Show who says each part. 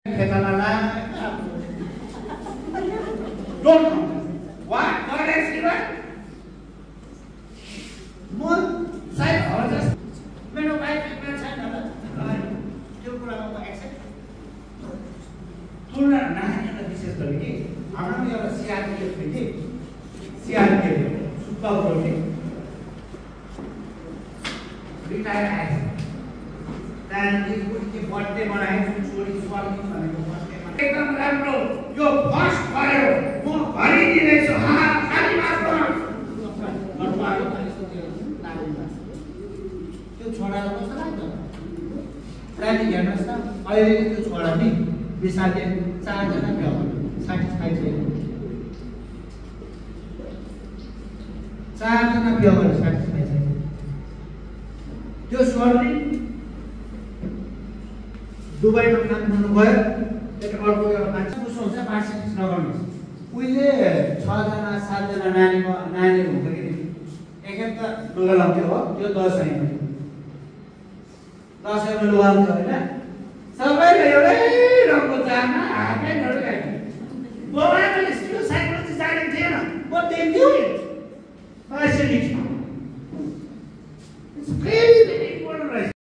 Speaker 1: खेताला don't come. What? God has given? More side or just मेरो wife मेरो छैन ल त्यो कुरामा म एक्सेप्ट तुलना नानीलाई विशेष गरी कि हाम्रो एउटा सीआरपीएफ थियो कि सीआरपीएफ सुप्पा बोल्ने रिटायर आएछ त्यहाँदेखि उसले बर्थडे मनाएको छोरी स्वामी भनेको बर्थडेमा एकदम राम्रो यो फर्स्ट भयो म भरिदिनेछु खाली मात्र त्यो छोरालाई कस्तो लाग्छ त्यहाँदेखि हेर्नुहोस् त अहिले त्यो छोरा नि बिसाले 4 जना भ्याउ सेटिस्फाइड छैन 4 जना भ्याउ गरेर सेटिस्फाइड छैन त्यो छोराले दुबईमा काम गर्नु गयो एक अर्को एउटा मान्छे उसो हुन्छ पार्सेन्टेज नगर्नुहोस् उहिले 6 जना 7 जना नानीहरू हुँदाखेरि एकखेप त लुगा लाउँथ्यो हो त्यो 10 होइन 10 मा लुगा लाउँथ्यो हैन सबैले एउटै रङको जामा हातै नलगाएको बुबाले स्किल साइकोलोजी जानेको थिएन म दिन्छु पार्सेन्टेज